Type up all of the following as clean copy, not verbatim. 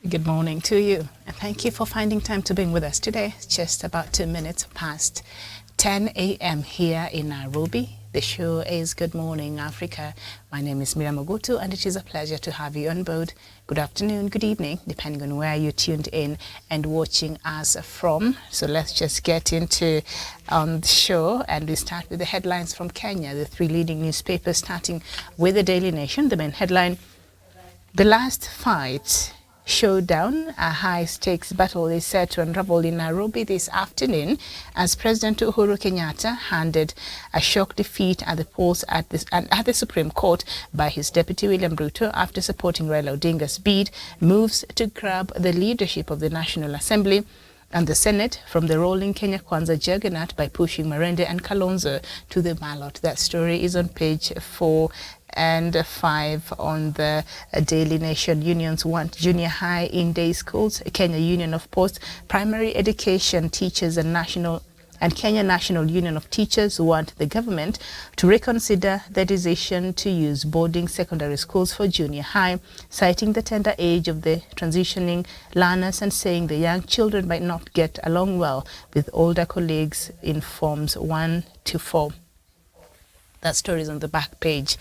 Good morning to you, and thank you for finding time to be with us today. It's just about 2 minutes past 10 a.m. here in Nairobi. The show is Good Morning Africa. My name is Miriam Ogutu, and it is a pleasure to have you on board. Good afternoon, good evening, depending on where you're tuned in and watching us from. So let's just get into the show, and we start with the headlines from Kenya, the three leading newspapers, starting with the Daily Nation. The main headline: the last fight showdown, a high-stakes battle is set to unravel in Nairobi this afternoon as President Uhuru Kenyatta handed a shock defeat at the polls at the Supreme Court by his deputy William Ruto after supporting Raila Odinga's bid, moves to grab the leadership of the National Assembly and the Senate from the rolling Kenya Kwanza juggernaut by pushing Marende and Kalonzo to the ballot. That story is on page 4 and 5 on the Daily Nation. Unions want junior high in day schools. Kenya Union of Post Primary Education Teachers and Kenya National Union of Teachers want the government to reconsider the decision to use boarding secondary schools for junior high, citing the tender age of the transitioning learners and saying the young children might not get along well with older colleagues in forms 1 to 4. That story is on the back page.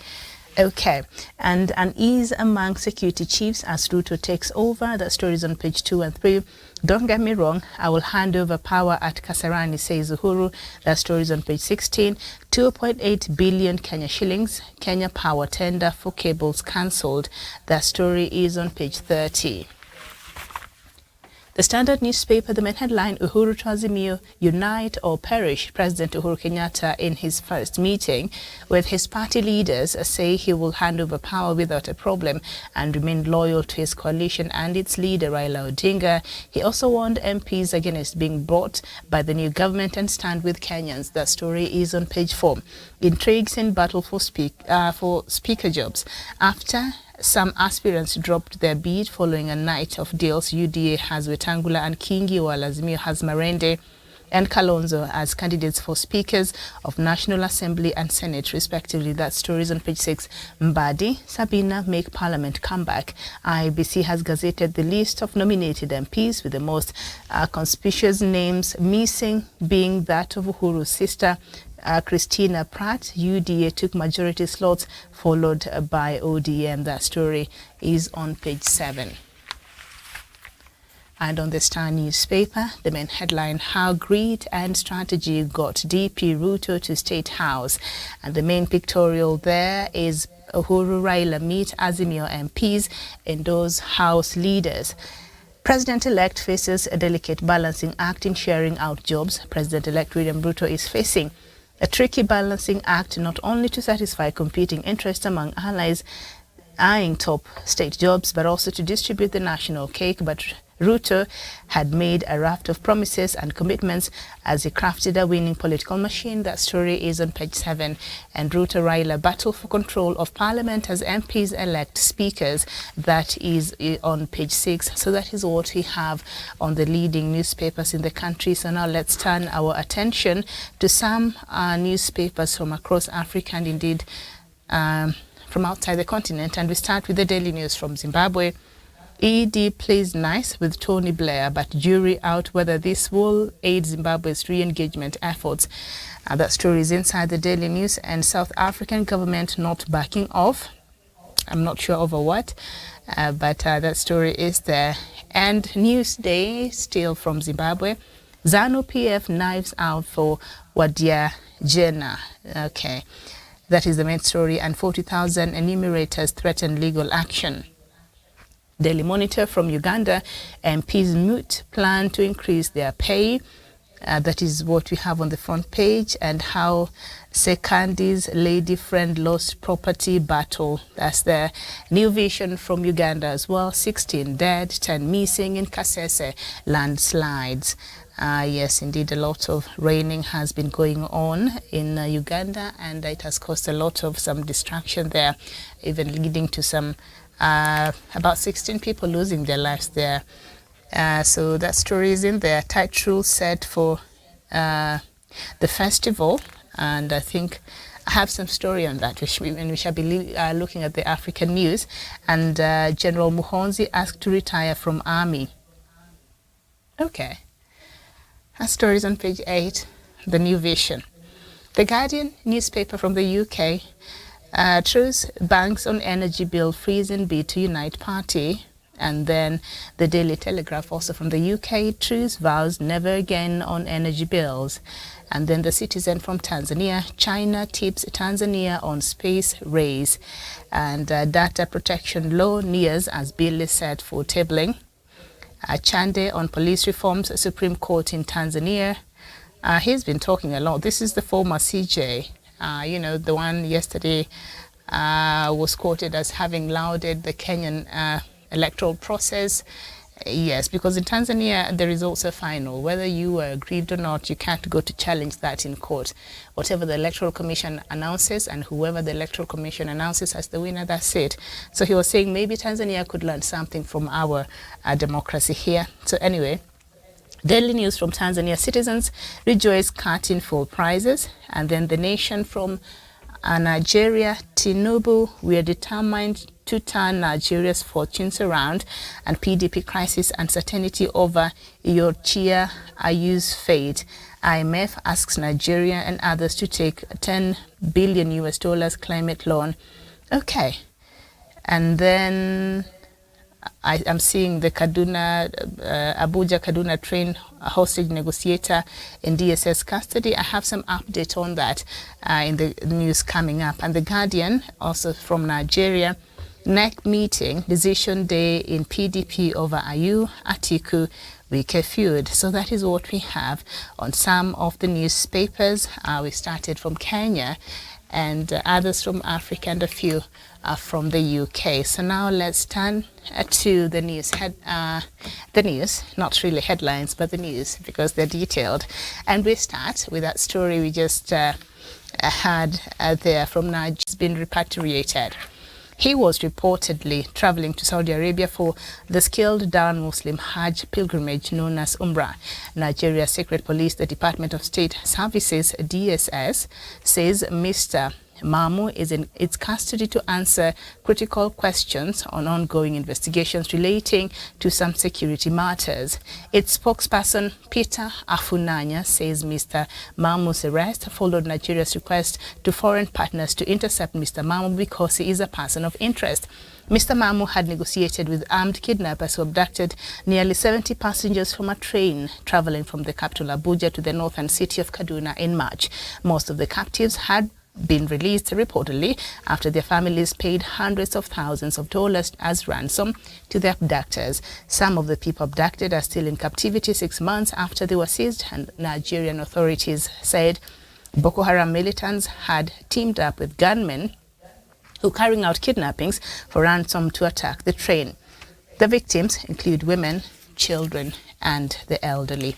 Okay, and an ease among security chiefs as Ruto takes over. That story is on page 2 and 3. Don't get me wrong, I will hand over power at Kasarani, says Uhuru. That story is on page 16. 2.8 billion Kenya shillings. Kenya Power tender for cables cancelled. That story is on page 30. The Standard newspaper, the main headline: Uhuru to Azimio, unite or perish. President Uhuru Kenyatta, in his first meeting with his party leaders, say he will hand over power without a problem and remain loyal to his coalition and its leader Raila Odinga. He also warned MPs against being bought by the new government and stand with Kenyans. That story is on page 4. Intrigues in battle for speaker jobs. After some aspirants dropped their bid following a night of deals, UDA has Wetangula and Kingi, while Azimio has Marende and Kalonzo as candidates for speakers of National Assembly and Senate, respectively. That story is on page 6. Mbadi, Sabina make Parliament comeback. IEBC has gazetted the list of nominated MPs, with the most conspicuous names missing being that of Uhuru's sister, Christina Pratt. UDA took majority slots, followed by ODM. That story is on page 7. And on the Star newspaper, the main headline: how greed and strategy got DP Ruto to State House. And the main pictorial there is Uhuru Raila meet Azimio MPs, endorse House leaders. President-elect faces a delicate balancing act in sharing out jobs. President-elect William Ruto is facing a tricky balancing act, not only to satisfy competing interests among allies eyeing top state jobs, but also to distribute the national cake. But Ruto had made a raft of promises and commitments as he crafted a winning political machine. That story is on page 7. And Ruto-Raila battle for control of Parliament as MPs elect speakers. That is on page 6. So that is what we have on the leading newspapers in the country. So now let's turn our attention to some newspapers from across Africa and indeed from outside the continent. And we start with the Daily News from Zimbabwe. ED plays nice with Tony Blair, but jury out whether this will aid Zimbabwe's re-engagement efforts. That story is inside the Daily News. And South African government not backing off. I'm not sure over what, but that story is there. And Newsday, still from Zimbabwe. ZANU-PF knives out for Wadia Jena. Okay, that is the main story. And 40,000 enumerators threaten legal action. Daily Monitor from Uganda: MPs moot plan to increase their pay. That is what we have on the front page. And how Sekandi's lady friend lost property battle. That's the New Vision from Uganda as well. 16 dead, 10 missing in Kasese landslides. Yes, indeed, a lot of raining has been going on in Uganda, and it has caused a lot of some distraction there, even leading to some about 16 people losing their lives there. So that story is in there. Tight rules set for the festival, and I think I have some story on that, and we shall be looking at the African news. And General Muhoozi asked to retire from army. Okay. Our story is on page 8, The New Vision. The Guardian newspaper from the UK, Truss banks on energy bill freezing bid to unite party. And then the Daily Telegraph, also from the UK, Truss vows never again on energy bills. And then the Citizen from Tanzania, China tips Tanzania on space race. And data protection law nears as bill is set for tabling. Chande on police reforms, Supreme Court in Tanzania. He's been talking a lot. This is the former CJ, the one yesterday was quoted as having lauded the Kenyan electoral process. Yes, because in Tanzania there is also a final. Whether you were aggrieved or not, you can't go to challenge that in court. Whatever the Electoral Commission announces, and whoever the Electoral Commission announces as the winner, that's it. So he was saying maybe Tanzania could learn something from our democracy here. So anyway, Daily News from Tanzania, citizens rejoice cutting for prizes. And then The Nation from Nigeria, Tinubu, we are determined to turn Nigeria's fortunes around. And PDP crisis, uncertainty over Yorchia Ayu's fate. IMF asks Nigeria and others to take $10 billion climate loan. Okay. And then I'm seeing the Abuja-Kaduna train hostage negotiator in DSS custody. I have some update on that in the news coming up. And The Guardian, also from Nigeria, NEC meeting, decision day in PDP over Ayu, Atiku, Wike feud. So that is what we have on some of the newspapers. We started from Kenya and others from Africa and a few from the UK. So now let's turn to the news. The news, not really headlines, but the news, because they're detailed. And we start with that story we just had there from Nigeria, been repatriated. He was reportedly traveling to Saudi Arabia for the scaled-down Muslim Hajj pilgrimage known as Umrah. Nigeria's Secret Police, the Department of State Services, DSS, says Mr. Mamu is in its custody to answer critical questions on ongoing investigations relating to some security matters. Its spokesperson, Peter Afunanya, says Mr. Mamu's arrest followed Nigeria's request to foreign partners to intercept Mr. Mamu because he is a person of interest. Mr. Mamu had negotiated with armed kidnappers who abducted nearly 70 passengers from a train traveling from the capital Abuja to the northern city of Kaduna in March. Most of the captives had been released reportedly after their families paid hundreds of thousands of dollars as ransom to the abductors. Some of the people abducted are still in captivity 6 months after they were seized, and Nigerian authorities said Boko Haram militants had teamed up with gunmen who carrying out kidnappings for ransom to attack the train. The victims include women, children, and the elderly.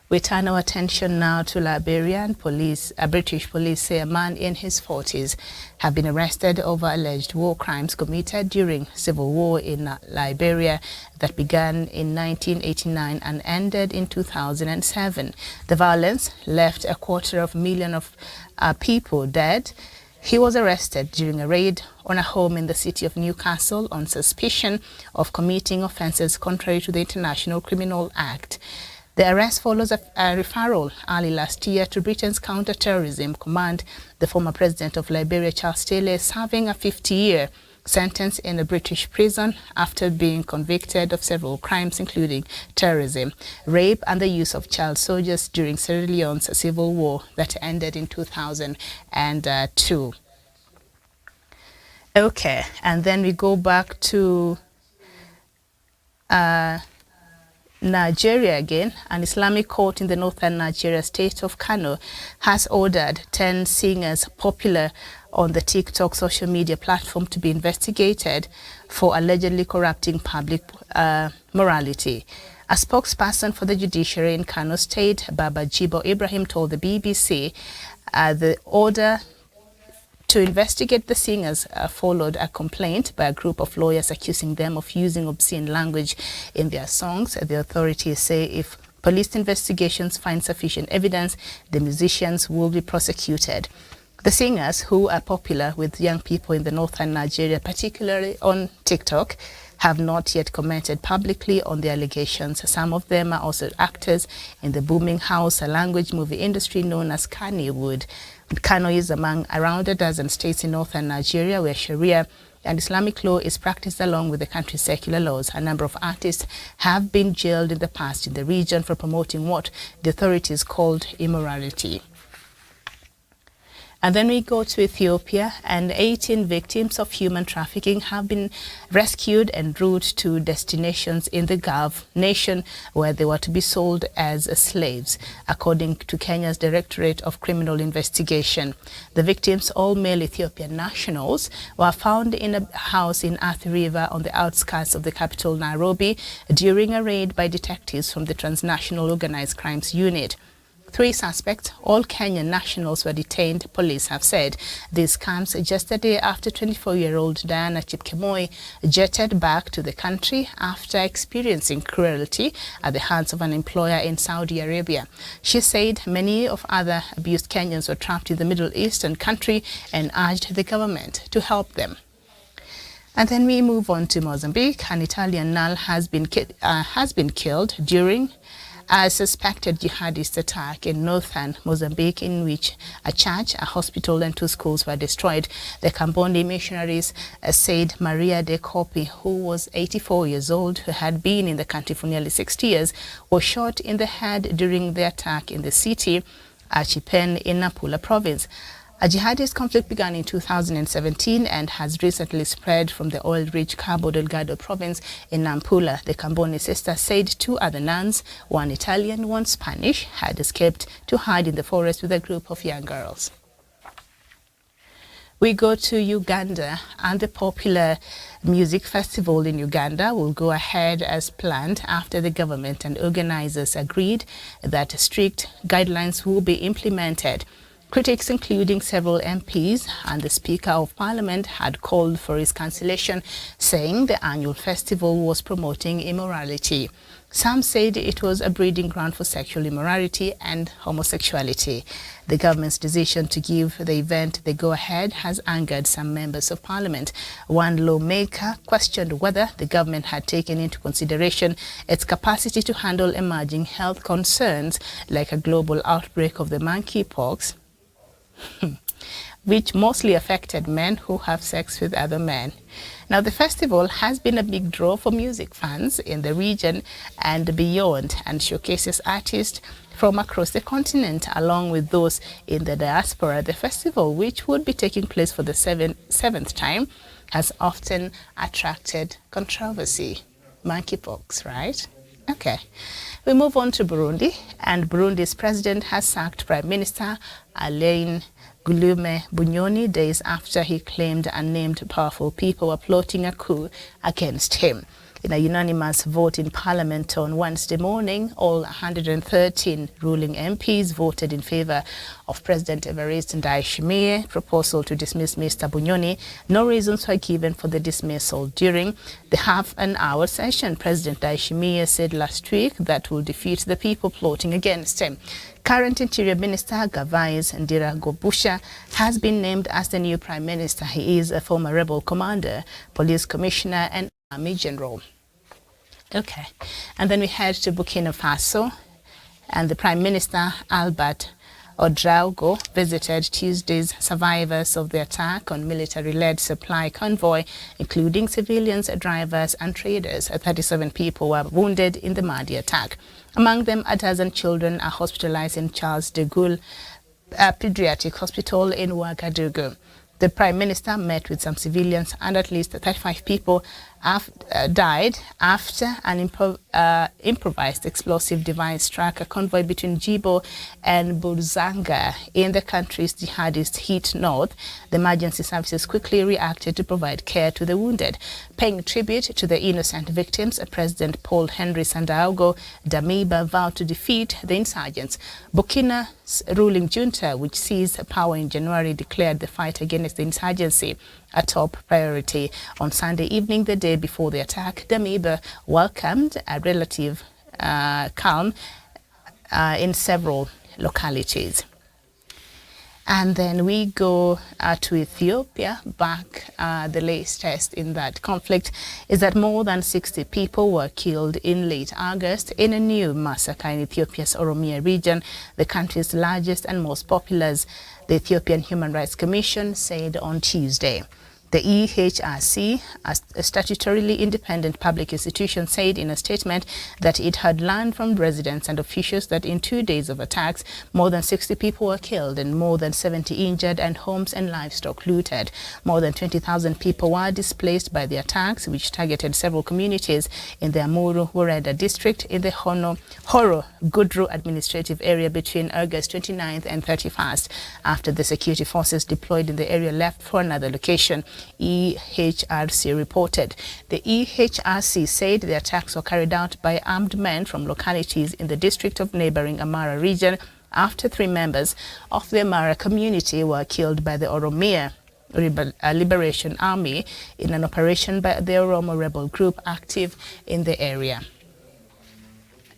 We turn our attention now to Liberian police. British police say a man in his 40s have been arrested over alleged war crimes committed during civil war in Liberia that began in 1989 and ended in 2007. The violence left 250,000 of people dead. He was arrested during a raid on a home in the city of Newcastle on suspicion of committing offences contrary to the International Criminal Act. The arrest follows a referral early last year to Britain's counter-terrorism command. The former president of Liberia, Charles Taylor, is serving a 50-year sentence in a British prison after being convicted of several crimes, including terrorism, rape, and the use of child soldiers during Sierra Leone's civil war that ended in 2002. Okay, and then we go back to Nigeria again. An Islamic court in the northern Nigeria state of Kano has ordered 10 singers popular on the TikTok social media platform to be investigated for allegedly corrupting public morality. A spokesperson for the judiciary in Kano State, Baba Jibo Ibrahim, told the BBC the order to investigate the singers followed a complaint by a group of lawyers accusing them of using obscene language in their songs. The authorities say if police investigations find sufficient evidence, the musicians will be prosecuted. The singers, who are popular with young people in the northern Nigeria, particularly on TikTok, have not yet commented publicly on the allegations. Some of them are also actors in the booming house, a language movie industry known as Kannywood. Kano is among around a dozen states in northern Nigeria where Sharia and Islamic law is practiced along with the country's secular laws. A number of artists have been jailed in the past in the region for promoting what the authorities called immorality. And then we go to Ethiopia, and 18 victims of human trafficking have been rescued en route to destinations in the Gulf nation where they were to be sold as slaves, according to Kenya's Directorate of Criminal Investigation. The victims, all male Ethiopian nationals, were found in a house in Athi River on the outskirts of the capital, Nairobi, during a raid by detectives from the Transnational Organized Crimes Unit. 3 suspects, all Kenyan nationals, were detained, police have said. This comes just a day after 24-year-old Diana Chepkemoi jetted back to the country after experiencing cruelty at the hands of an employer in Saudi Arabia. She said many of other abused Kenyans were trapped in the Middle Eastern country and urged the government to help them. And then we move on to Mozambique. An Italian null has been killed during a suspected jihadist attack in northern Mozambique, in which a church, a hospital and 2 schools were destroyed. The Camboni missionaries said Maria de Copi, who was 84 years old, who had been in the country for nearly 60 years, was shot in the head during the attack in the city, Archipen in Nampula province. A jihadist conflict began in 2017 and has recently spread from the oil-rich Cabo Delgado province in Nampula. The Camboni sister said 2 other nuns, one Italian, one Spanish, had escaped to hide in the forest with a group of young girls. We go to Uganda, and the popular music festival in Uganda will go ahead as planned after the government and organizers agreed that strict guidelines will be implemented. Critics, including several MPs and the Speaker of Parliament, had called for its cancellation, saying the annual festival was promoting immorality. Some said it was a breeding ground for sexual immorality and homosexuality. The government's decision to give the event the go-ahead has angered some members of Parliament. One lawmaker questioned whether the government had taken into consideration its capacity to handle emerging health concerns like a global outbreak of the monkeypox, which mostly affected men who have sex with other men. Now, the festival has been a big draw for music fans in the region and beyond, and showcases artists from across the continent along with those in the diaspora. The festival, which would be taking place for the seventh time, has often attracted controversy. Monkeypox, right? Okay. We move on to Burundi, and Burundi's president has sacked Prime Minister Alain Guillaume Bunyoni days after he claimed unnamed powerful people were plotting a coup against him. In a unanimous vote in Parliament on Wednesday morning, all 113 ruling MPs voted in favor of President Evariste Ndayishimiye's proposal to dismiss Mr. Bunyoni. No reasons were given for the dismissal. During the half-an-hour session, President Ndayishimiye said last week that will defeat the people plotting against him. Current Interior Minister Gervais Ndiragobusha has been named as the new Prime Minister. He is a former rebel commander, police commissioner and army general. Okay, and then we head to Burkina Faso, and the Prime Minister Albert Ouedraogo visited Tuesday's survivors of the attack on military-led supply convoy, including civilians, drivers and traders. 37 people were wounded in the Mahdi attack. Among them, a dozen children are hospitalized in Charles de Gaulle Pediatric Hospital in Ouagadougou. The Prime Minister met with some civilians, and at least 35 people died after an improvised explosive device struck a convoy between Djibo and Burzanga in the country's jihadist hit north. The emergency services quickly reacted to provide care to the wounded. Paying tribute to the innocent victims, President Paul Henry Sandaogo Damiba vowed to defeat the insurgents. Burkina's ruling junta, which seized power in January, declared the fight against the insurgency a top priority. On Sunday evening, the day before the attack, Damiba welcomed a relative calm in several localities. And then we go to Ethiopia. The latest in that conflict is that more than 60 people were killed in late August in a new massacre in Ethiopia's Oromia region, the country's largest and most populous, the Ethiopian Human Rights Commission said on Tuesday. The EHRC, a statutorily independent public institution, said in a statement that it had learned from residents and officials that in 2 days of attacks, more than 60 people were killed and more than 70 injured and homes and livestock looted. More than 20,000 people were displaced by the attacks, which targeted several communities in the Amuru Woreda district in the Horo Gudru administrative area between August 29th and 31st, after the security forces deployed in the area left for another location. EHRC reported. The EHRC said the attacks were carried out by armed men from localities in the district of neighboring Amara region after 3 members of the Amara community were killed by the Oromia Liberation Army in an operation by the Oromo rebel group active in the area.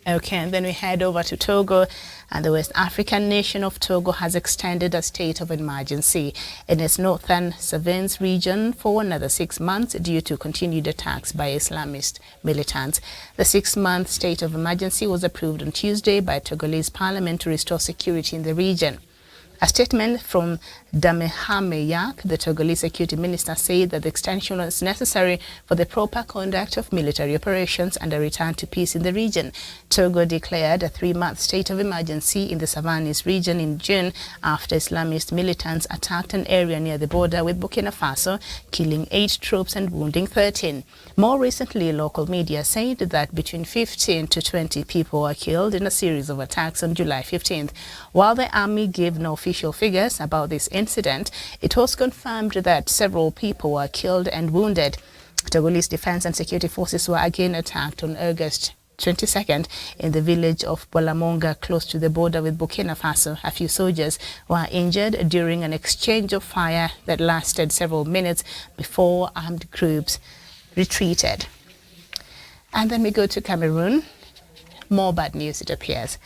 Okay, and then we head over to Togo, and the West African nation of Togo has extended a state of emergency in its northern Savins region for another 6 months due to continued attacks by Islamist militants. The 6-month state of emergency was approved on Tuesday by Togolese parliament to restore security in the region. A statement from Damehame Yak, the Togolese security minister, said that the extension was necessary for the proper conduct of military operations and a return to peace in the region. Togo declared a 3-month state of emergency in the Savannahs region in June after Islamist militants attacked an area near the border with Burkina Faso, killing 8 troops and wounding 13. More recently, local media said that between 15 to 20 people were killed in a series of attacks on July 15th. While the army gave no official figures about this incident, it was confirmed that several people were killed and wounded. Togolese defense and security forces were again attacked on August 22nd in the village of Bolamonga, close to the border with Burkina Faso. A few soldiers were injured during an exchange of fire that lasted several minutes before armed groups retreated. And then we go to Cameroon. More bad news, it appears.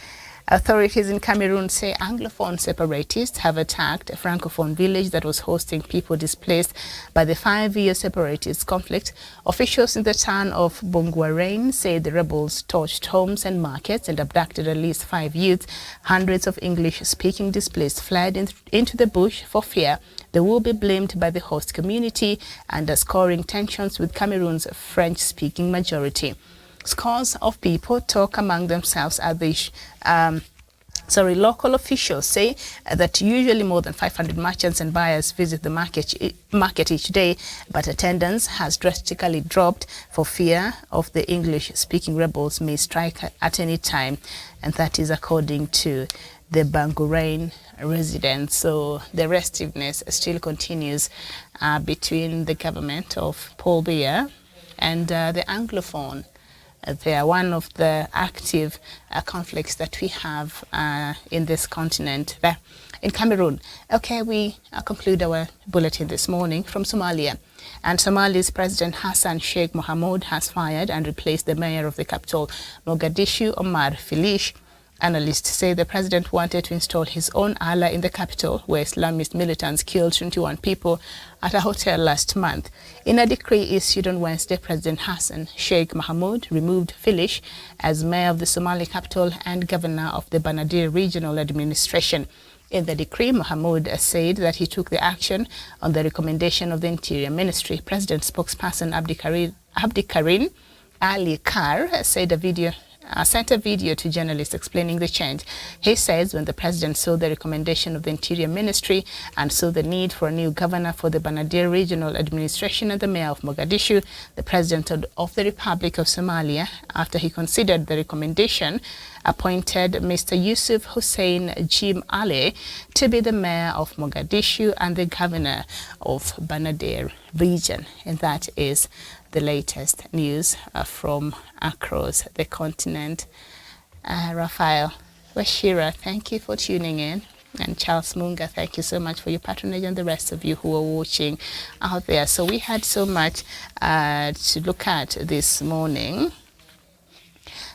Authorities in Cameroon say Anglophone separatists have attacked a Francophone village that was hosting people displaced by the 5-year separatist conflict. Officials in the town of Bongouarane say the rebels torched homes and markets and abducted at least 5 youths. Hundreds of English-speaking displaced fled into the bush for fear they will be blamed by the host community, underscoring tensions with Cameroon's French-speaking majority. Scores of people talk among themselves at the local officials say that usually more than 500 merchants and buyers visit the market each day, but attendance has drastically dropped for fear of the English-speaking rebels may strike at any time, and that is according to the Bongouarane residents. So the restiveness still continues between the government of Paul Biya and the Anglophone. They are one of the active conflicts that we have in this continent there in Cameroon. Okay, we conclude our bulletin this morning from Somalia. And Somalia's President Hassan Sheikh Mohamud has fired and replaced the mayor of the capital, Mogadishu, Omar Filish. Analysts say the president wanted to install his own Allah in the capital, where Islamist militants killed 21 people at a hotel last month. In a decree issued on Wednesday, President Hassan Sheikh Mohamud removed Filish as mayor of the Somali capital and governor of the Banadir Regional Administration. In the decree, Mohamud said that he took the action on the recommendation of the Interior Ministry. President spokesperson Abdikarim Ali Kar said sent a video to journalists explaining the change. He says when the president saw the recommendation of the Interior Ministry and saw the need for a new governor for the Banadir Regional Administration and the mayor of Mogadishu, the president of the Republic of Somalia, after he considered the recommendation, appointed Mr. Yusuf Hussein Jim Ali to be the mayor of Mogadishu and the governor of Banadir region. And that is the latest news from across the continent. Raphael Washira, thank you for tuning in. And Charles Munga, thank you so much for your patronage, and the rest of you who are watching out there. So we had so much to look at this morning.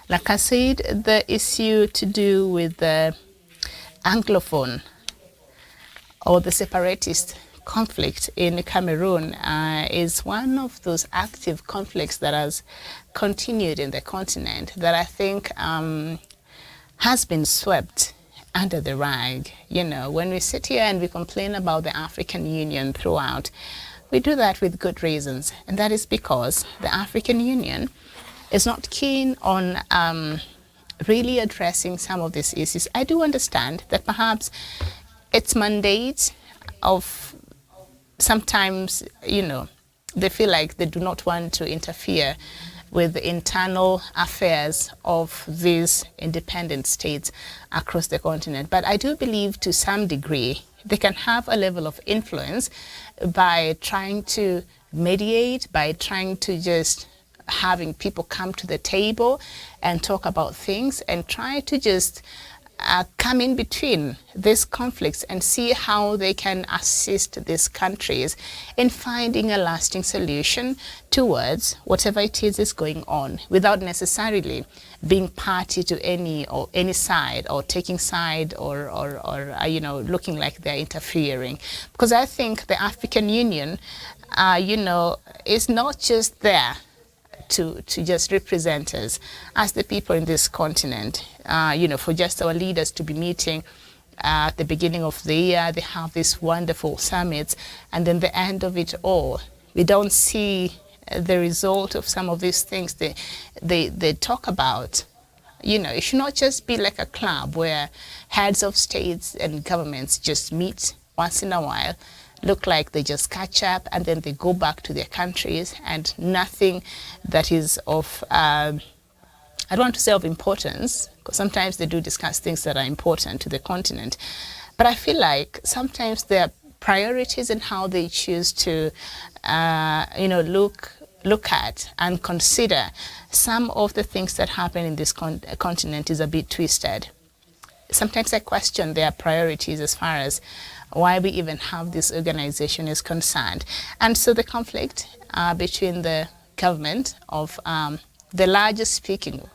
Like I said, the issue to do with the Anglophone or the separatist conflict in Cameroon is one of those active conflicts that has continued in the continent that I think has been swept under the rug. You know, when we sit here and we complain about the African Union throughout, we do that with good reasons, and that is because the African Union is not keen on really addressing some of these issues. I do understand that perhaps its mandate of sometimes, you know, they feel like they do not want to interfere with the internal affairs of these independent states across the continent. But I do believe to some degree they can have a level of influence by trying to mediate, by trying to just having people come to the table and talk about things and try to just come in between these conflicts and see how they can assist these countries in finding a lasting solution towards whatever it is going on, without necessarily being party to any side or taking side or you know, looking like they're interfering. Because I think the African Union, you know, is not just there to just represent us as the people in this continent, you know, for just our leaders to be meeting at the beginning of the year. They have these wonderful summits, and then the end of it all, we don't see the result of some of these things they talk about. You know, it should not just be like a club where heads of states and governments just meet once in a while, look like they just catch up, and then they go back to their countries, and nothing that is of, I don't want to say of importance, because sometimes they do discuss things that are important to the continent. But I feel like sometimes their priorities and how they choose to, you know, look at and consider some of the things that happen in this continent is a bit twisted. Sometimes I question their priorities as far as why we even have this organization is concerned. And so the conflict between the government of the largest speaking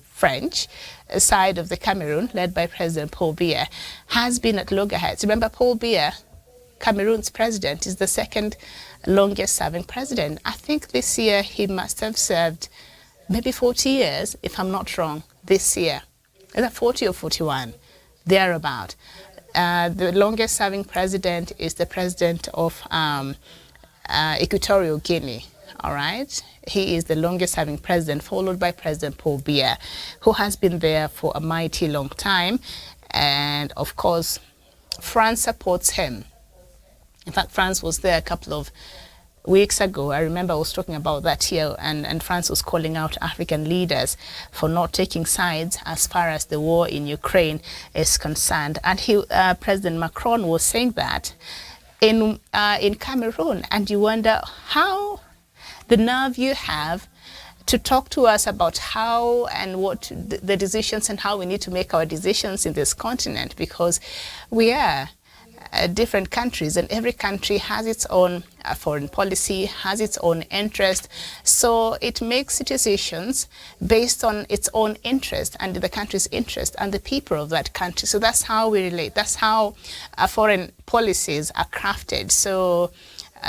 French side of the Cameroon, led by President Paul Biya, has been at loggerheads. Remember, Paul Biya, Cameroon's president, is the second longest serving president. I think this year he must have served maybe 40 years, if I'm not wrong, this year. Is that 40 or 41? Thereabout. The longest serving president is the president of Equatorial Guinea, all right? He is the longest serving president, followed by President Paul Biya, who has been there for a mighty long time. And of course, France supports him. In fact, France was there a couple of weeks ago. I remember I was talking about that here, and France was calling out African leaders for not taking sides as far as the war in Ukraine is concerned. And President Macron was saying that in Cameroon, and you wonder how the nerve you have to talk to us about how and what the decisions and how we need to make our decisions in this continent, because we are different countries, and every country has its own foreign policy, has its own interest. So it makes decisions based on its own interest and the country's interest and the people of that country. So that's how we relate. That's how foreign policies are crafted. So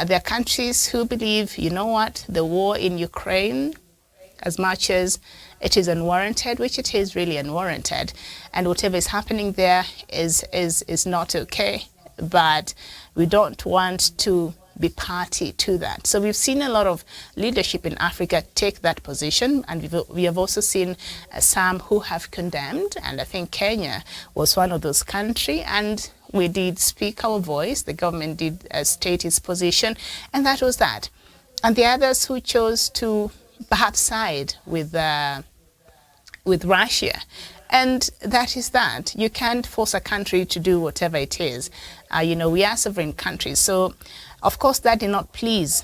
there are countries who believe, you know what, the war in Ukraine, as much as it is unwarranted, which it is really unwarranted, and whatever is happening there is not okay. But we don't want to be party to that. So we've seen a lot of leadership in Africa take that position, and we have also seen some who have condemned, and I think Kenya was one of those countries, and we did speak our voice. The government did state its position, and that was that. And the others who chose to perhaps side with Russia. And that is that. You can't force a country to do whatever it is. You know, we are sovereign countries. So, of course, that did not please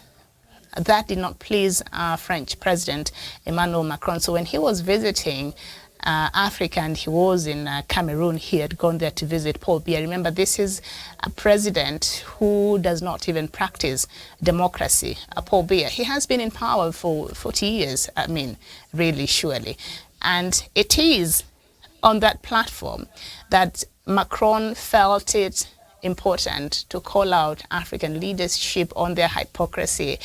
French President Emmanuel Macron. So when he was visiting Africa, and he was in Cameroon. He had gone there to visit Paul Biya. Remember, this is a president who does not even practice democracy. Paul Biya, he has been in power for 40 years, I mean, really, surely. And it is on that platform that Macron felt it important to call out African leadership on their hypocrisy.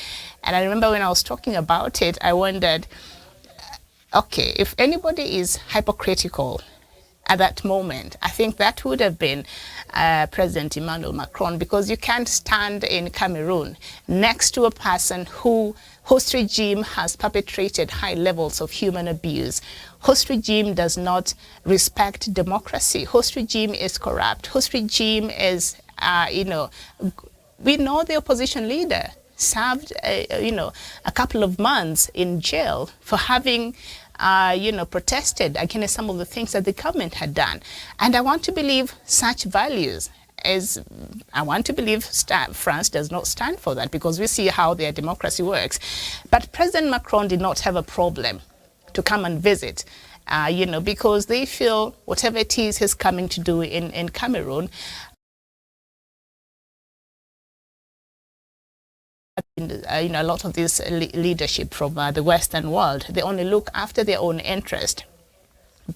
And I remember when I was talking about it, I wondered, okay, if anybody is hypocritical at that moment, I think that would have been President Emmanuel Macron, because you can't stand in Cameroon next to a person whose regime has perpetrated high levels of human abuse, whose regime does not respect democracy, whose regime is corrupt, whose regime is, we know the opposition leader served, a couple of months in jail for having protested against some of the things that the government had done. And I want to believe such values France does not stand for that, because we see how their democracy works. But President Macron did not have a problem to come and visit, because they feel whatever it is he's coming to do in Cameroon, a lot of this leadership from the Western world, they only look after their own interest.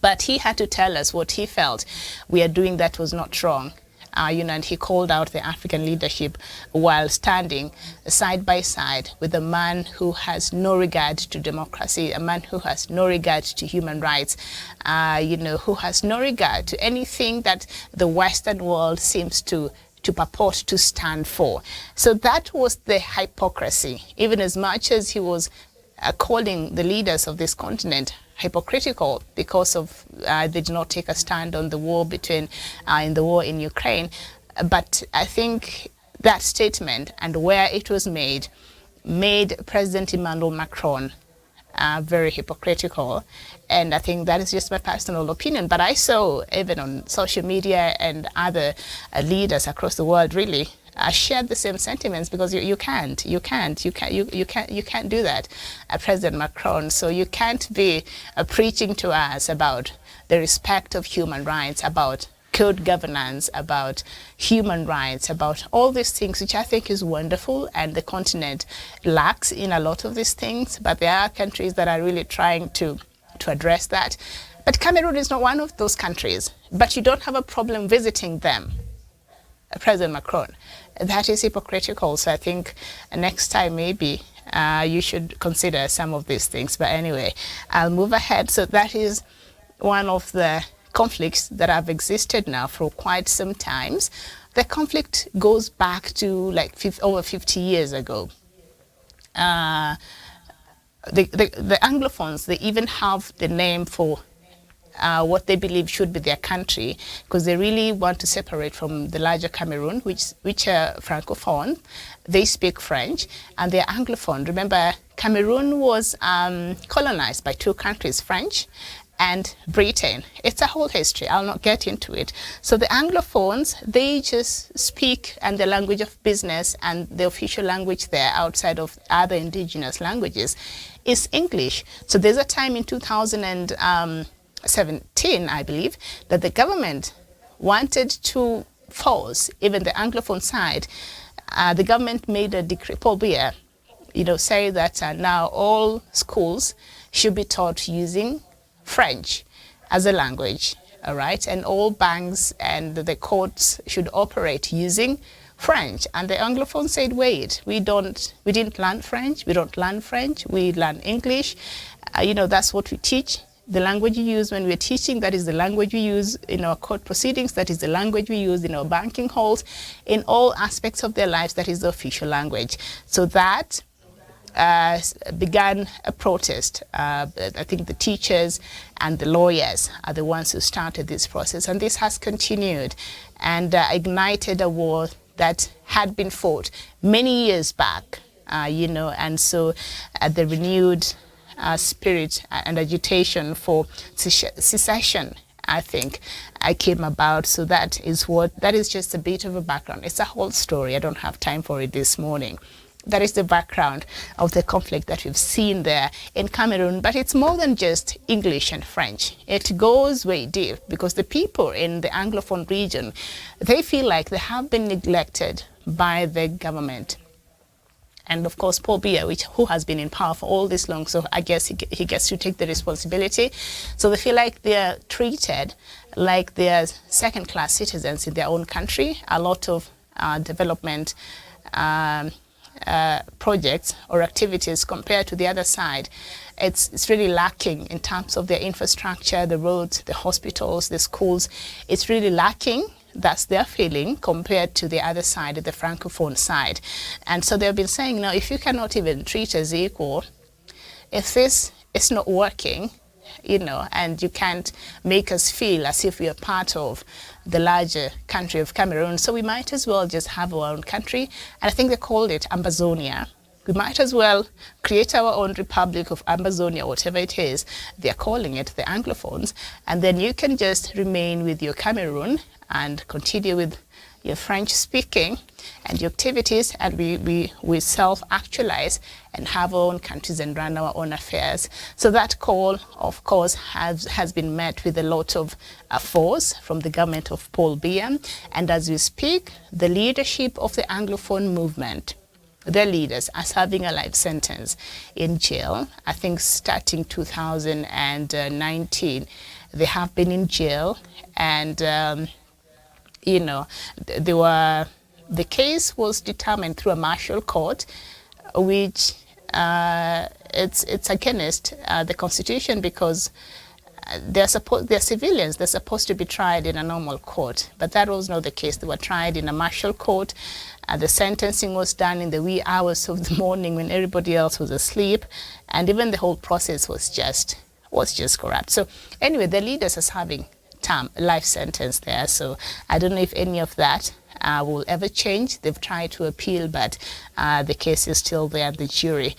But he had to tell us what he felt we are doing that was not wrong. And he called out the African leadership while standing side by side with a man who has no regard to democracy, a man who has no regard to human rights, who has no regard to anything that the Western world seems to purport to stand for. So that was the hypocrisy, even as much as he was calling the leaders of this continent hypocritical because of they did not take a stand on the war in Ukraine. But I think that statement and where it was made President Emmanuel Macron very hypocritical. And I think that is just my personal opinion. But I saw, even on social media and other leaders across the world, really shared the same sentiments, because you can't do that, President Macron. So you can't be preaching to us about the respect of human rights, about good governance, about human rights, about all these things, which I think is wonderful, and the continent lacks in a lot of these things. But there are countries that are really trying to address that. But Cameroon is not one of those countries. But you don't have a problem visiting them, President Macron. That is hypocritical. So I think next time maybe you should consider some of these things. But anyway, I'll move ahead. So that is one of the conflicts that have existed now for quite some times. The conflict goes back to like over 50 years ago. The Anglophones, they even have the name for what they believe should be their country, because they really want to separate from the larger Cameroon, which are Francophone. They speak French, and they're Anglophone. Remember, Cameroon was colonized by two countries, French and Britain. It's a whole history. I'll not get into it. So the Anglophones, they just speak and the language of business, and the official language there outside of other indigenous languages is English. So there's a time in 2017, I believe, that the government wanted to force even the Anglophone side. The government made a decree, Paul Biya, say that now all schools should be taught using French as a language, all right? And all banks and the courts should operate using French. And the Anglophone said, wait, we didn't learn French, we don't learn French, we learn English. That's what we teach. The language you use when we're teaching, that is the language we use in our court proceedings, that is the language we use in our banking halls, in all aspects of their lives, that is the official language. So that began a protest. I think the teachers and the lawyers are the ones who started this process, and this has continued and ignited a war that had been fought many years back, and so the renewed spirit and agitation for secession, I think, came about. So that is just a bit of a background. It's a whole story. I don't have time for it this morning. that is the background of the conflict that we've seen there in Cameroon. But it's more than just English and French. It goes way deep because the people in the Anglophone region, they feel like they have been neglected by the government. And of course, Paul Biya, who has been in power for all this long, so I guess he gets to take the responsibility. So they feel like they're treated like they're second-class citizens in their own country. A lot of development projects or activities compared to the other side, it's really lacking in terms of their infrastructure, the roads, the hospitals, the schools. It's really lacking. That's their feeling compared to the other side, the Francophone side. And so they've been saying, now, if you cannot even treat us equal, if this is not working, you know, and you can't make us feel as if we are part of the larger country of Cameroon, so we might as well just have our own country. And I think they called it Ambazonia. We might as well create our own Republic of Ambazonia, whatever it is. They're calling it, the Anglophones. And then you can just remain with your Cameroon and continue with your French speaking and your activities, and we self-actualize and have our own countries and run our own affairs. So that call, of course, has been met with a lot of force from the government of Paul Biya. And as we speak, the leadership of the Anglophone movement, their leaders, are serving a life sentence in jail. I think starting 2019, they have been in jail, and you know, the case was determined through a martial court, which it's against the Constitution, because they're civilians. They're supposed to be tried in a normal court, but that was not the case. They were tried in a martial court. The sentencing was done in the wee hours of the morning when everybody else was asleep, and even the whole process was just corrupt. So anyway, the leaders are serving life sentence there. So I don't know if any of that will ever change. They've tried to appeal, but the case is still there. The jury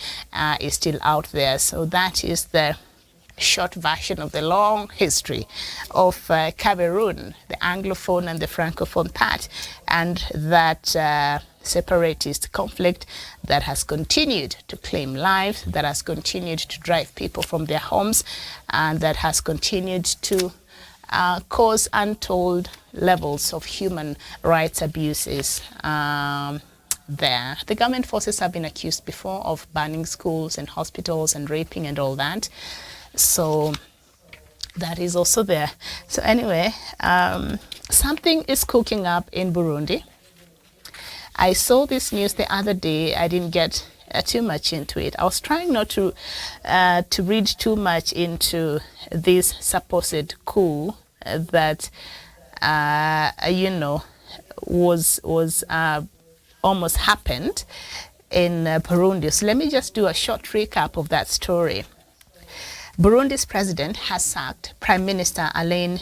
is still out there. So that is the short version of the long history of Cameroon, the Anglophone and the Francophone part, and that separatist conflict that has continued to claim lives, that has continued to drive people from their homes, and that has continued to cause untold levels of human rights abuses there. The government forces have been accused before of burning schools and hospitals and raping and all that. So that is also there. So anyway, something is cooking up in Burundi. I saw this news the other day. I didn't get too much into it. I was trying not to read too much into this supposed coup that you know, was almost happened in Burundi. So let me just do a short recap of that story. Burundi's president has sacked Prime Minister Alain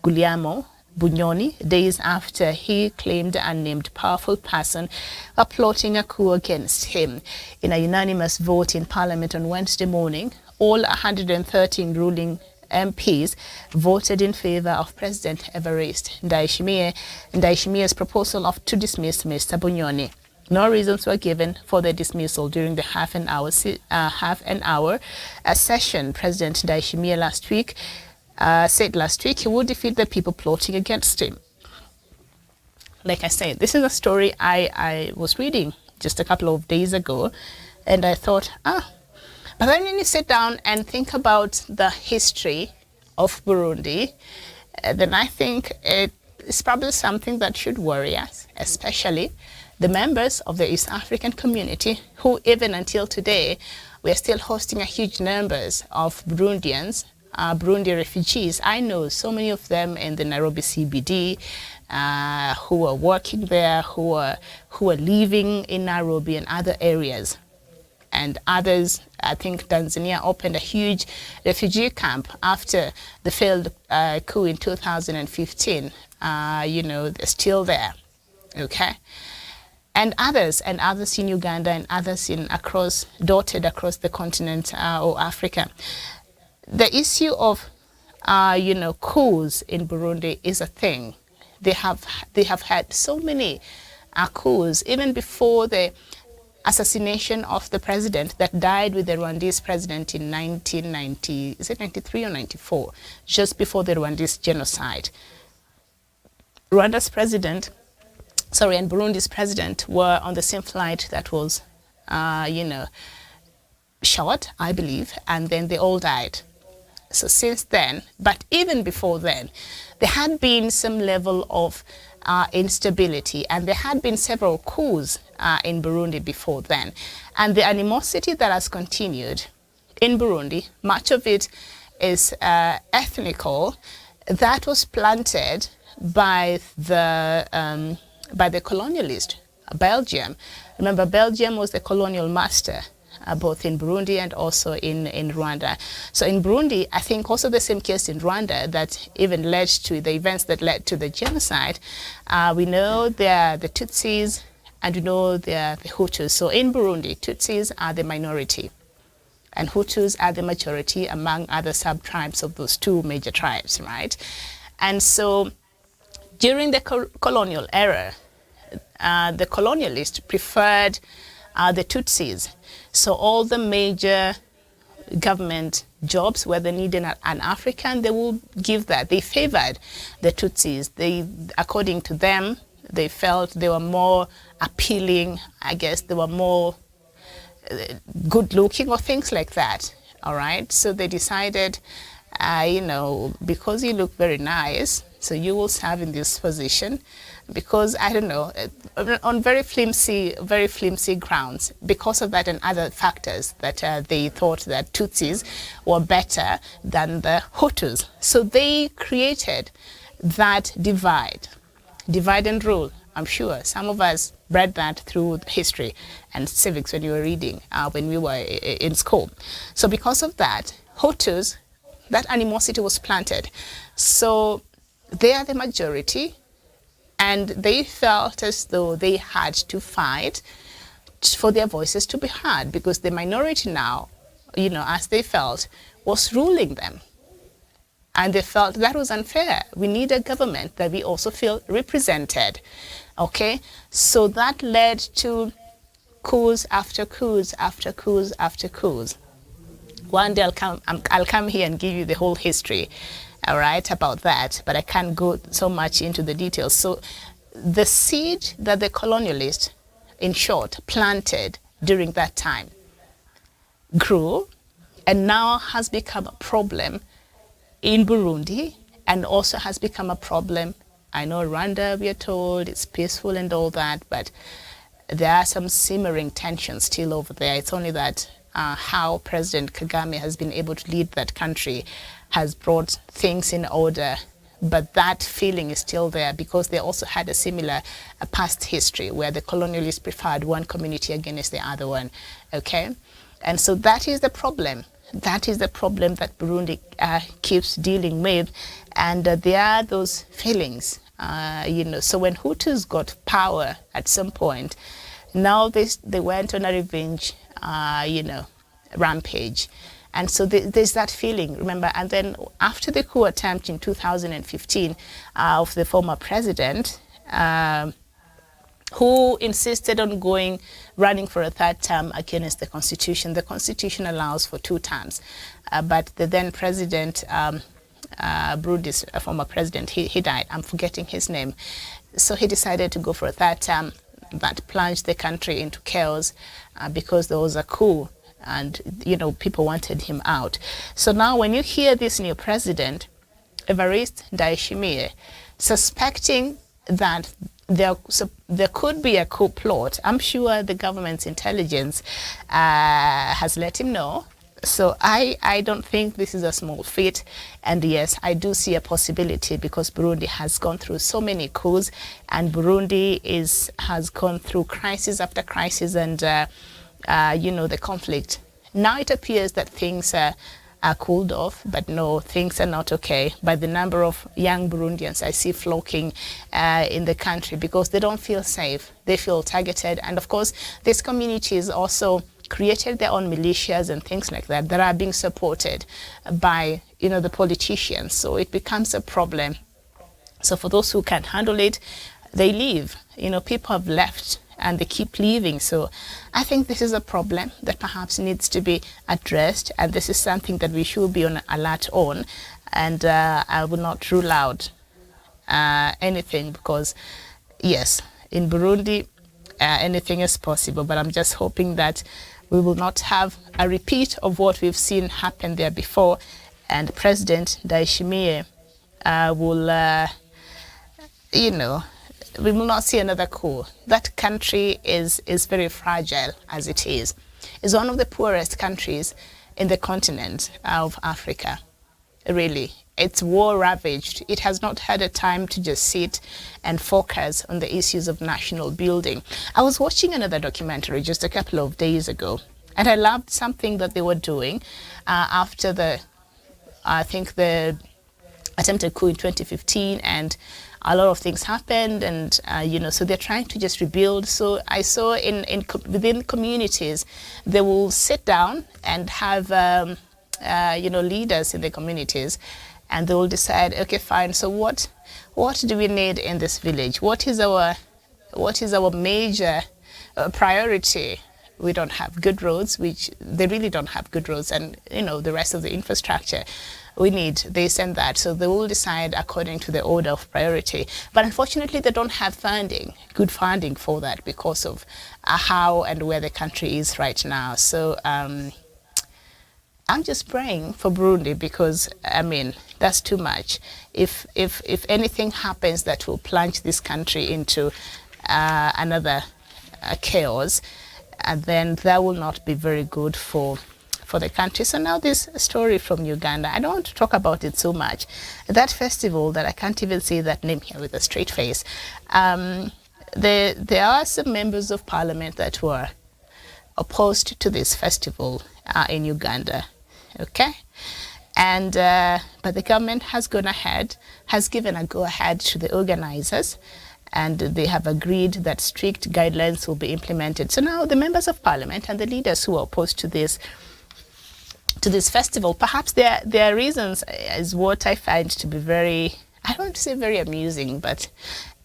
Guillaume Bunyoni days after he claimed an unnamed powerful person were plotting a coup against him. In a unanimous vote in Parliament on Wednesday morning, all 113 ruling MPs voted in favor of President Evariste Ndayishimiye's proposal to dismiss Mr. Bunyoni. No reasons were given for the dismissal during the half an hour session. President Ndayishimiye said last week he would defeat the people plotting against him. Like I said, this is a story I was reading just a couple of days ago, and I thought, but then when you sit down and think about the history of Burundi, then I think it's probably something that should worry us, especially the members of the East African community, who even until today, we're still hosting a huge numbers of Burundians, Burundi refugees. I know so many of them in the Nairobi CBD who are working there, who are living in Nairobi and other areas. And others, I think Tanzania opened a huge refugee camp after the failed coup in 2015. You know, they're still there, okay? And others in Uganda and others dotted across the continent or Africa. The issue of, you know, coups in Burundi is a thing. They have had so many coups even before the assassination of the president that died with the Rwandese president in 1990, is it 93 or 94, just before the Rwandese genocide. Rwanda's president, and Burundi's president were on the same flight that was, shot, I believe, and then they all died. So since then, but even before then, there had been some level of instability, and there had been several coups in Burundi before then. And the animosity that has continued in Burundi, much of it is ethnical, that was planted by the colonialist, Belgium. Remember, Belgium was the colonial master, both in Burundi and also in Rwanda. So in Burundi, I think also the same case in Rwanda that even led to the events that led to the genocide. We know there are the Tutsis and we know there are the Hutus. So in Burundi, Tutsis are the minority and Hutus are the majority among other sub-tribes of those two major tribes, right? And so during the colonial era, the colonialists preferred the Tutsis. So all the major government jobs where they needed an African, they will give that. They favored the Tutsis. They, according to them, they felt they were more appealing. I guess they were more good looking or things like that. All right. So they decided, because you look very nice, so you will serve in this position, because I don't know, on very flimsy grounds. Because of that and other factors, that they thought that Tutsis were better than the Hutus. So they created that divide and rule. I'm sure some of us read that through history and civics when you were reading, when we were in school. So because of that, Hutus, that animosity was planted. So they are the majority, and they felt as though they had to fight for their voices to be heard, because the minority now, as they felt, was ruling them. And they felt that was unfair. We need a government that we also feel represented. Okay? So that led to coups after coups after coups after coups. One day I'll come here and give you the whole history, all right, about that, but I can't go so much into the details. So the seed that the colonialists, in short, planted during that time grew and now has become a problem in Burundi, and also has become a problem. I know Rwanda, we are told, it's peaceful and all that, but there are some simmering tensions still over there. It's only that how President Kagame has been able to lead that country has brought things in order, but that feeling is still there, because they also had a similar past history where the colonialists preferred one community against the other one, okay? And so that is the problem. That is the problem that Burundi keeps dealing with, and there are those feelings, So when Hutus got power at some point, now they went on a revenge, rampage. And so there's that feeling, remember. And then after the coup attempt in 2015 of the former president, who insisted on running for a third term against the Constitution. The Constitution allows for 2 terms, but the then president, Burundi's former president, he died. I'm forgetting his name. So he decided to go for a third term. That plunged the country into chaos because there was a coup, and people wanted him out. So now when you hear this new president, Evariste Ndayishimiye, suspecting that there could be a coup plot, I'm sure the government's intelligence has let him know. So I don't think this is a small feat. And yes, I do see a possibility, because Burundi has gone through so many coups, and Burundi has gone through crisis after crisis, and the conflict. Now it appears that things are cooled off, but no, things are not okay. By the number of young Burundians I see flocking in the country, because they don't feel safe. They feel targeted. And of course, these communities also created their own militias and things like that are being supported by, the politicians. So it becomes a problem. So for those who can't handle it, they leave. People have left and they keep leaving. So I think this is a problem that perhaps needs to be addressed, and this is something that we should be on alert on. And I will not rule out anything, because yes, in Burundi anything is possible, but I'm just hoping that we will not have a repeat of what we've seen happen there before, and President Ndayishimiye will we will not see another coup. That country is very fragile as it is. It's one of the poorest countries in the continent of Africa, really. It's war ravaged. It has not had a time to just sit and focus on the issues of national building. I was watching another documentary just a couple of days ago, and I loved something that they were doing after the attempted coup in 2015, and a lot of things happened, and so they're trying to just rebuild. So I saw within communities, they will sit down and have leaders in the communities, and they will decide, okay, fine, so what do we need in this village? What is our major priority? We don't have good roads, which they really don't have good roads, and the rest of the infrastructure we need this and that. So they will decide according to the order of priority. But unfortunately, they don't have good funding for that, because of how and where the country is right now. So I'm just praying for Burundi, because that's too much. If anything happens that will plunge this country into another chaos, and then that will not be very good for the country. So now this story from Uganda, I don't want to talk about it so much. That festival that I can't even say that name here with a straight face. There are some members of parliament that were opposed to this festival in Uganda, okay? And but the government has gone ahead, has given a go-ahead to the organizers, and they have agreed that strict guidelines will be implemented. So now the members of parliament and the leaders who are opposed to this festival, perhaps their reasons is what I find to be very, I don't want to say very amusing, but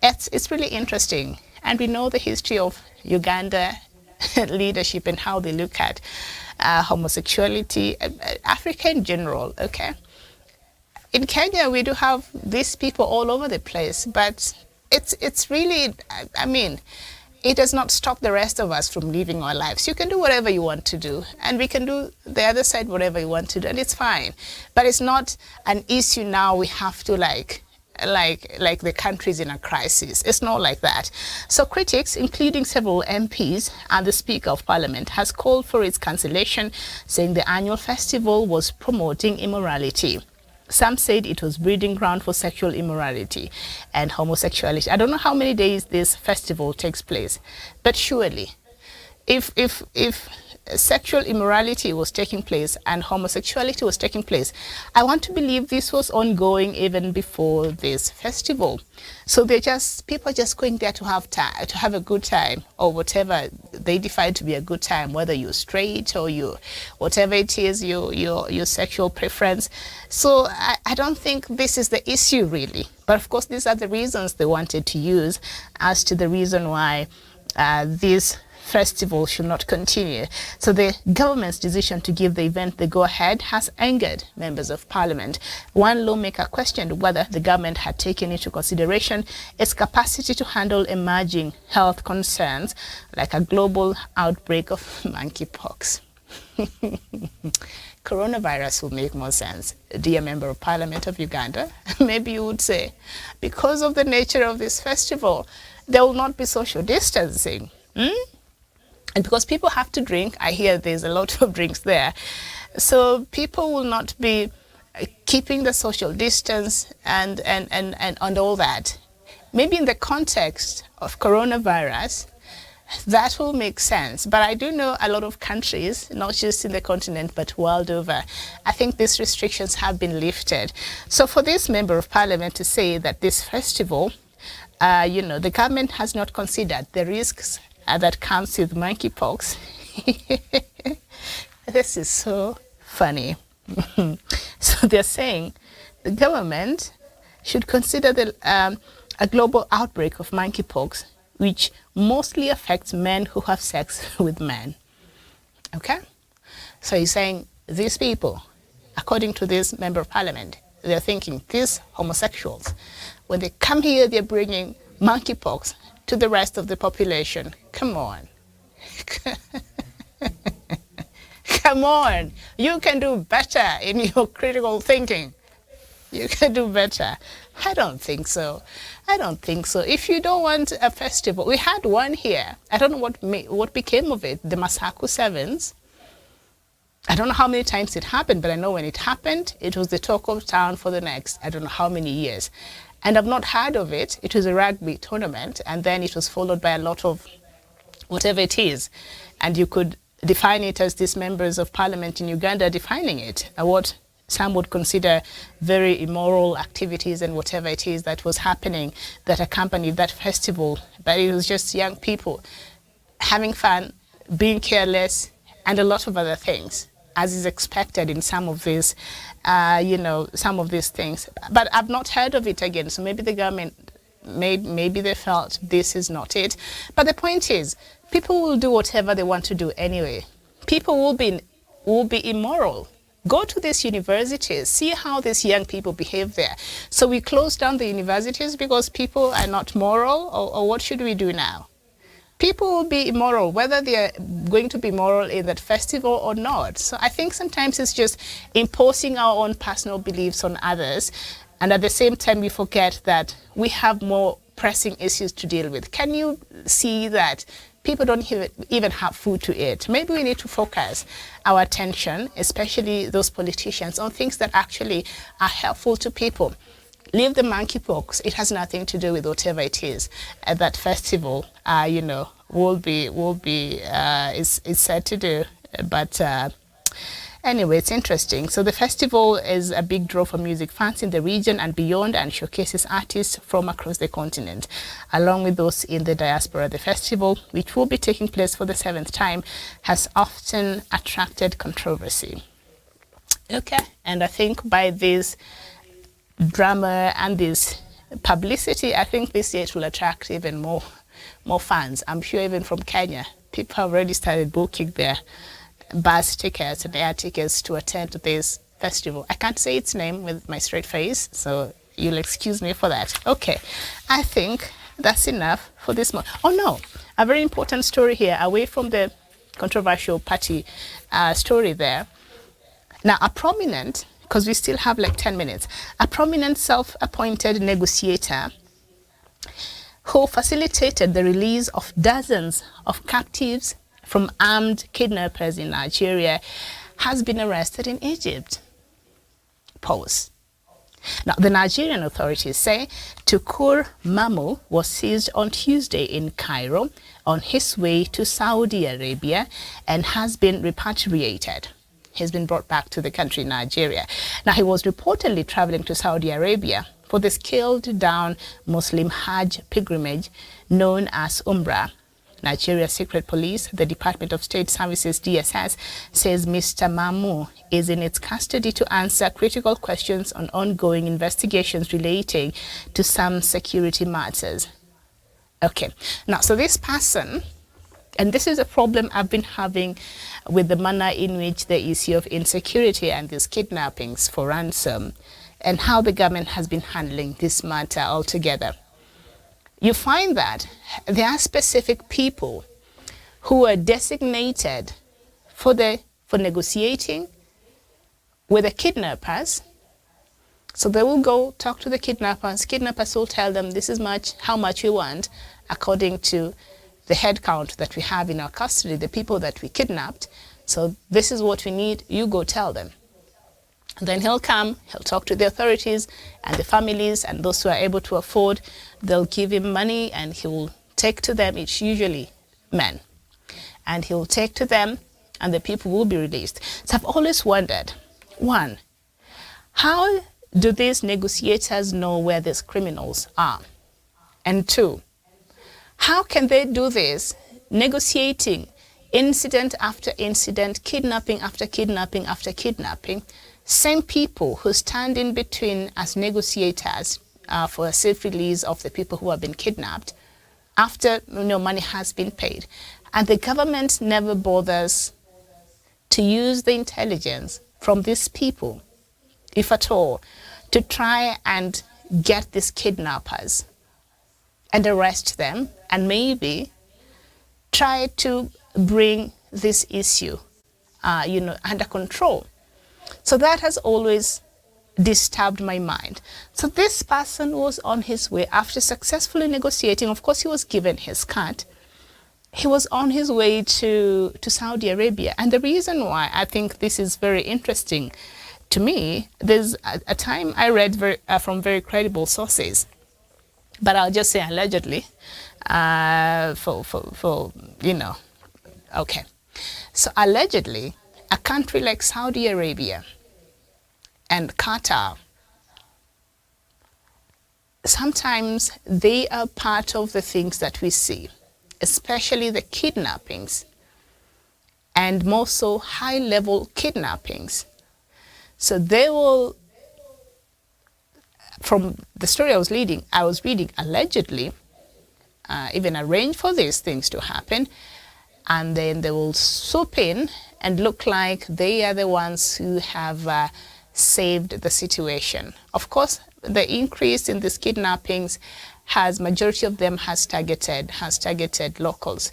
it's really interesting. And we know the history of Uganda leadership and how they look at homosexuality, Africa in general, okay? In Kenya, we do have these people all over the place, but it's really, it does not stop the rest of us from living our lives. You can do whatever you want to do, and we can do the other side whatever you want to do, and it's fine. But it's not an issue now we have to like the country's in a crisis. It's not like that. So critics, including several MPs and the Speaker of Parliament, has called for its cancellation, saying the annual festival was promoting immorality. Some said it was breeding ground for sexual immorality and homosexuality. I don't know how many days this festival takes place, but surely, if sexual immorality was taking place and homosexuality was taking place, I want to believe this was ongoing even before this festival. So people are just going there to have a good time, or whatever they define to be a good time, whether you're straight or whatever it is, your sexual preference. So I don't think this is the issue really. But of course, these are the reasons they wanted to use as to the reason why this festival should not continue. So the government's decision to give the event the go-ahead has angered members of parliament. One lawmaker questioned whether the government had taken into consideration its capacity to handle emerging health concerns like a global outbreak of monkeypox. Coronavirus will make more sense. Dear Member of Parliament of Uganda, maybe you would say, because of the nature of this festival, there will not be social distancing. And because people have to drink, I hear there's a lot of drinks there. So people will not be keeping the social distance and all that. Maybe in the context of coronavirus, that will make sense. But I do know a lot of countries, not just in the continent, but world over, I think these restrictions have been lifted. So for this Member of Parliament to say that this festival, the government has not considered the risks that comes with monkeypox. This is so funny. So they're saying the government should consider a global outbreak of monkeypox which mostly affects men who have sex with men. Okay? So he's saying these people, according to this member of parliament, they're thinking these homosexuals, when they come here, they're bringing monkeypox to the rest of the population. Come on. Come on. You can do better in your critical thinking. You can do better. I don't think so. I don't think so. If you don't want a festival, we had one here. I don't know what became of it, the Masaku Sevens. I don't know how many times it happened, but I know when it happened, it was the talk of town for the next, I don't know how many years. And I've not heard of it. It was a rugby tournament, and then it was followed by a lot of whatever it is. And you could define it as these members of parliament in Uganda defining it, what some would consider very immoral activities and whatever it is that was happening that accompanied that festival. But it was just young people having fun, being careless, and a lot of other things, as is expected in some of these, some of these things. But I've not heard of it again, so maybe the government, maybe they felt this is not it. But the point is, people will do whatever they want to do anyway. People will be immoral. Go to these universities, see how these young people behave there. So we close down the universities because people are not moral, or what should we do now? People will be immoral, whether they are going to be moral in that festival or not. So I think sometimes it's just imposing our own personal beliefs on others, and at the same time we forget that we have more pressing issues to deal with. Can you see that people don't even have food to eat? Maybe we need to focus our attention, especially those politicians, on things that actually are helpful to people. Leave the monkeypox. It has nothing to do with whatever it is at that festival. Is said to do. But anyway, it's interesting. So the festival is a big draw for music fans in the region and beyond, and showcases artists from across the continent, along with those in the diaspora. The festival, which will be taking place for the 7th time, has often attracted controversy. Okay, and I think by this drama and this publicity, I think this year it will attract even more fans. I'm sure even from Kenya, people have already started booking their bus tickets and air tickets to attend to this festival. I can't say its name with my straight face, so you'll excuse me for that. Okay, I think that's enough for this month. Oh no, a very important story here, away from the controversial party story there. Now, a prominent, because we still have like 10 minutes, a prominent self-appointed negotiator who facilitated the release of dozens of captives from armed kidnappers in Nigeria has been arrested in Egypt. Pause. Now, the Nigerian authorities say Tukur Mamu was seized on Tuesday in Cairo on his way to Saudi Arabia and has been repatriated. He's been brought back to the country, Nigeria. Now, he was reportedly traveling to Saudi Arabia for the scaled-down Muslim Hajj pilgrimage known as Umrah. Nigeria's secret police, the Department of State Services, DSS, says Mr. Mamu is in its custody to answer critical questions on ongoing investigations relating to some security matters. Okay, now, so this person, and this is a problem I've been having with the manner in which the issue of insecurity and these kidnappings for ransom and how the government has been handling this matter altogether. You find that there are specific people who are designated for negotiating with the kidnappers. So they will go talk to the kidnappers. Kidnappers will tell them this is how much we want according to the head count that we have in our custody, the people that we kidnapped. So this is what we need, you go tell them. And then he'll come, he'll talk to the authorities and the families and those who are able to afford. They'll give him money and he will take to them, it's usually men. And he'll take to them and the people will be released. So I've always wondered, one, how do these negotiators know where these criminals are? And two, how can they do this, negotiating incident after incident, kidnapping after kidnapping after kidnapping, same people who stand in between as negotiators for a safe release of the people who have been kidnapped after money has been paid, and the government never bothers to use the intelligence from these people, if at all, to try and get these kidnappers and arrest them, and maybe try to bring this issue, under control. So that has always disturbed my mind. So this person was on his way after successfully negotiating. Of course, he was given his cut. He was on his way to Saudi Arabia. And the reason why I think this is very interesting to me, there's a time I read from very credible sources, but I'll just say allegedly, okay. So allegedly, a country like Saudi Arabia and Qatar, sometimes they are part of the things that we see, especially the kidnappings, and more so high-level kidnappings. So they will, from the story I was reading, allegedly, even arrange for these things to happen, and then they will swoop in and look like they are the ones who have saved the situation. Of course, the increase in these kidnappings majority of them has targeted locals.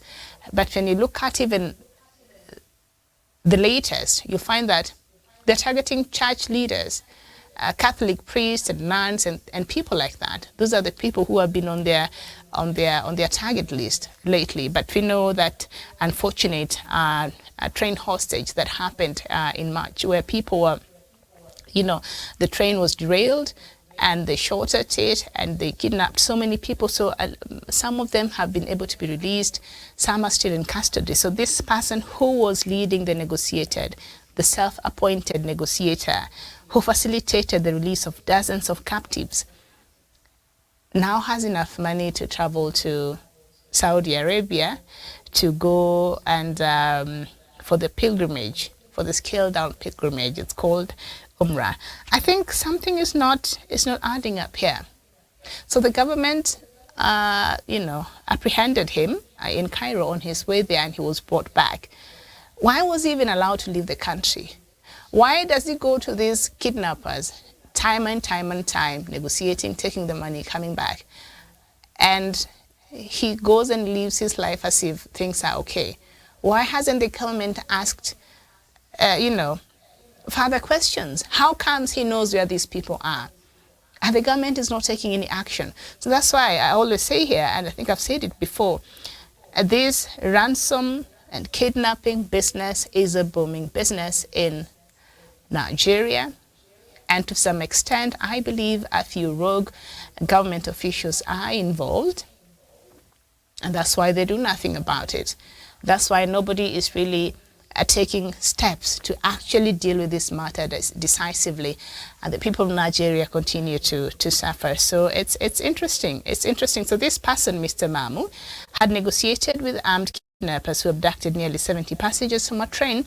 But when you look at even the latest, you find that they're targeting church leaders, Catholic priests and nuns and people like that. Those are the people who have been on their target list lately. But we know that unfortunate train hostage that happened in March, where people were, the train was derailed and they shot at it and they kidnapped so many people. So some of them have been able to be released. Some are still in custody. So this person who was leading the self-appointed negotiator who facilitated the release of dozens of captives, now has enough money to travel to Saudi Arabia to go and for the pilgrimage, for the scaled-down pilgrimage. It's called Umrah. I think something is not adding up here. So the government, apprehended him in Cairo on his way there, and he was brought back. Why was he even allowed to leave the country? Why does he go to these kidnappers time and time, negotiating, taking the money, coming back? And he goes and lives his life as if things are okay. Why hasn't the government asked, further questions? How comes he knows where these people are? And the government is not taking any action. So that's why I always say here, and I think I've said it before, this ransom and kidnapping business is a booming business in Nigeria. And to some extent, I believe a few rogue government officials are involved. And that's why they do nothing about it. That's why nobody is really taking steps to actually deal with this matter decisively, and the people of Nigeria continue to suffer. So it's interesting. It's interesting. So this person, Mr. Mamu, had negotiated with armed kidnappers who abducted nearly 70 passengers from a train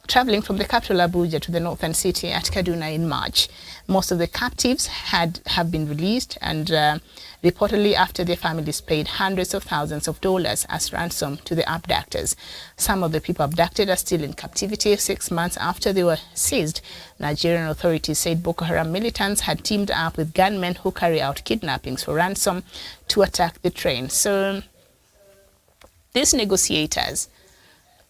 traveling from the capital Abuja to the northern city at Kaduna in March. Most of the captives have been released, and reportedly after their families paid hundreds of thousands of dollars as ransom to the abductors. Some of the people abducted are still in captivity 6 months after they were seized. Nigerian authorities said Boko Haram militants had teamed up with gunmen who carry out kidnappings for ransom to attack the train. So these negotiators,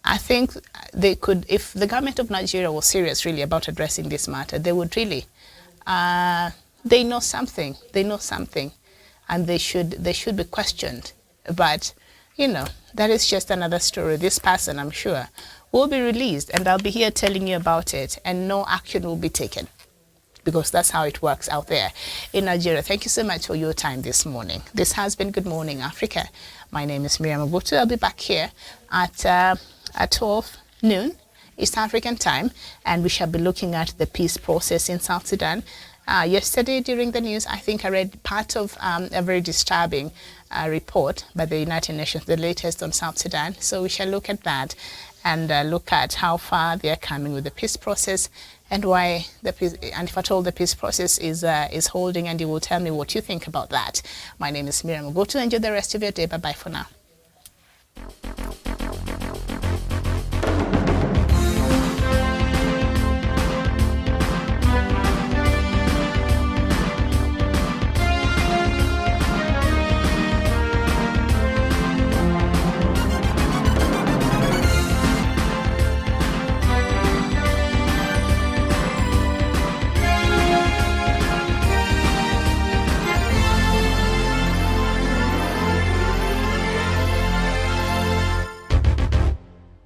I think they could, if the government of Nigeria was serious really about addressing this matter, they would really, they know something, and they should be questioned. But, that is just another story. This person, I'm sure, will be released, and I'll be here telling you about it, and no action will be taken, because that's how it works out there in Nigeria. Thank you so much for your time this morning. This has been Good Morning Africa. My name is Miriam Obutu. I'll be back here at 12 noon East African time, and we shall be looking at the peace process in South Sudan. Yesterday during the news, I think I read part of a very disturbing report by the United Nations, the latest on South Sudan. So we shall look at that and look at how far they are coming with the peace process and why the peace, and if at all the peace process is holding, and you will tell me what you think about that. My name is Miriam Ogotu. Enjoy the rest of your day. Bye-bye for now.